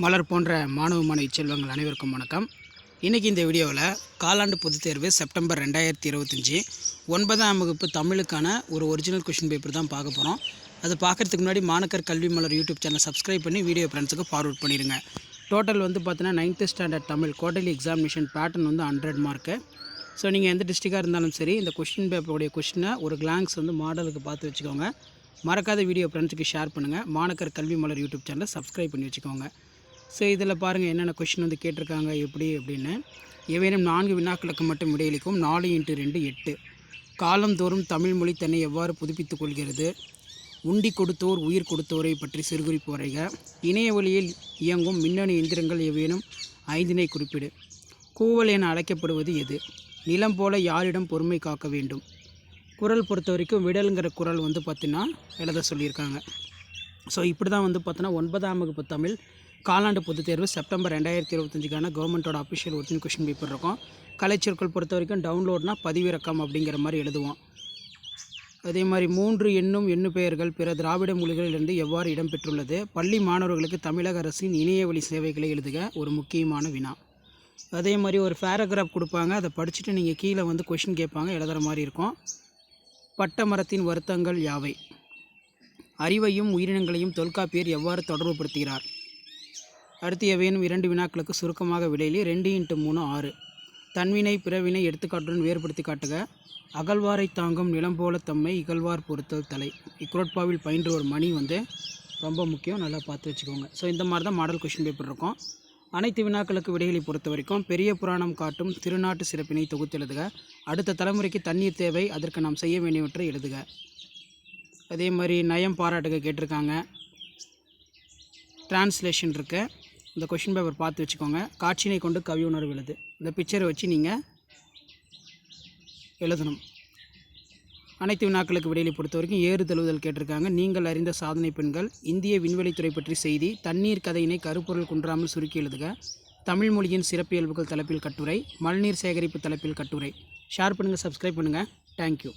மலர் போன்ற மாணவி செல்வங்கள் அனைவருக்கும் வணக்கம். இன்றைக்கி இந்த வீடியோவில் காலாண்டு பொதுத் தேர்வு செப்டம்பர் 2025 9ஆம் வகுப்பு தமிழுக்கான ஒரு ஒரிஜினல் கொஷின் பேப்பர் தான் பார்க்க போகிறோம். அது பார்க்குறதுக்கு முன்னாடி மாணக்கர் கல்வி மலர் யூடியூப் சேனல் சப்ஸ்கிரைப் பண்ணி வீடியோ ஃப்ரெண்ட்ஸுக்கு ஃபார்வர்ட் பண்ணிடுங்க. டோட்டல் பார்த்தீங்கன்னா 9th standard Tamil quarterly examination pattern 100 mark. So நீங்கள் எந்த டிஸ்ட்ரிக்டாக இருந்தாலும் சரி இந்த கொஷின் பேப்பருடைய கொஷினை ஒரு கிளான்ஸ் மாடலுக்கு பார்த்து வச்சுக்கோங்க. மறக்காத வீடியோ ஃப்ரெண்ட்ஸுக்கு ஷேர் பண்ணுங்கள். மாணக்கர் கல்வி மலர் யூடியூப் சேனலை சப்ஸ்கிரைப் பண்ணி வச்சுக்கோங்க. ஸோ இதில் பாருங்கள் என்னென்ன கொஷின் கேட்டிருக்காங்க எப்படி அப்படின்னு. ஏவேனும் 4 வினாக்களுக்கு மட்டும் விடையளிக்கும் 4 × 2 8. காலந்தோறும் தமிழ் மொழி தன்னை எவ்வாறு புதுப்பித்துக் கொள்கிறது? உண்டி கொடுத்தோர் உயிர் கொடுத்தோரை பற்றி சிறுகுறிப்பு வரைக. இணைய வழியில் இயங்கும் மின்னணு எந்திரங்கள் ஏவேனும் 5னை குறிப்பிடு. கூவல் என அழைக்கப்படுவது எது? நிலம் போல யாரிடம் பொறுமை காக்க வேண்டும்? குரல் பொறுத்த வரைக்கும் விடலுங்கிற குரல் பார்த்தீங்கன்னா எழுத சொல்லியிருக்காங்க. ஸோ இப்படி தான் பார்த்தோன்னா 9ஆம் வகுப்பு தமிழ் காலாண்டு பொதுத் தேர்வு செப்டம்பர் 2025க்கான கவர்மெண்ட்டோட அஃபிஷியல் ஒரிஜினல் கொஷின் பேப்பர் இருக்கும். கலைச்சொற்கள் பொறுத்த வரைக்கும் டவுன்லோட்னா பதிவிறக்கம் அப்படிங்கிற மாதிரி எழுதுவோம். அதே மாதிரி 3 எண்ணு பெயர்கள் பிற திராவிட மொழிகளிலிருந்து எவ்வாறு இடம்பெற்றுள்ளது? பள்ளி மாணவர்களுக்கு தமிழக அரசின் இணைய வழி சேவைகளை எழுதுக ஒரு முக்கியமான வினா. அதே மாதிரி ஒரு பேராகிராஃப் கொடுப்பாங்க, அதை படிச்சுட்டு நீங்கள் கீழே கொஷின் கேட்பாங்க, எழுதுகிற மாதிரி இருக்கும். பட்ட மரத்தின் வருத்தங்கள் யாவை? அறிவையும் உயிரினங்களையும் தொல்காப்பியர் எவ்வாறு தொடர்புபடுத்துகிறார்? அடுத்து ஏவேனும் 2 வினாக்களுக்கு சுருக்கமாக விடையிலே 2 × 3 6. தன்வினை பிறவினை எடுத்துக்காட்டுடன் வேறுபடுத்தி காட்டுக. அகழ்வாரை தாங்கும் நிலம் போல தம்மை இகழ்வார் பொறுத்தல் தலை. இக்குறட்பாவில் பயின்ற ஒரு மணி ரொம்ப முக்கியம், நல்லா பார்த்து வச்சுக்கோங்க. ஸோ இந்த மாதிரி தான் மாடல் கொஷின் பேப்பர் இருக்கும். அனைத்து வினாக்களுக்கு விடைகளை பொறுத்த வரைக்கும் பெரிய புராணம் காட்டும் திருநாட்டு சிறப்பினை தொகுத்து எழுதுக. அடுத்த தலைமுறைக்கு தண்ணீர் தேவை, அதற்கு நாம் செய்ய வேண்டியவற்றை எழுதுக. அதே மாதிரி நயம் பாராட்டுக கேட்டிருக்காங்க. டிரான்ஸ்லேஷன் இருக்கு. இந்த கொஷின் பேப்பர் பார்த்து வச்சுக்கோங்க. காட்சியினை கொண்டு கவி உணர்வு எழுது. இந்த பிக்சரை வச்சு நீங்கள் எழுதணும். அனைத்து வினாக்களுக்கு விடையை பொறுத்த வரைக்கும் ஏறு தழுவுதல் கேட்டிருக்காங்க. நீங்கள் அறிந்த சாதனை பெண்கள். இந்திய விண்வெளித்துறை பற்றி செய்தி. தண்ணீர் கதையினை கருப்பொருள் குன்றாமல் சுருக்கி எழுதுக. தமிழ் மொழியின் சிறப்பியல்புகள் தலைப்பில் கட்டுரை. மழைநீர் சேகரிப்பு தலைப்பில் கட்டுரை. ஷேர் பண்ணுங்கள், சப்ஸ்கிரைப் பண்ணுங்கள். தேங்க்யூ.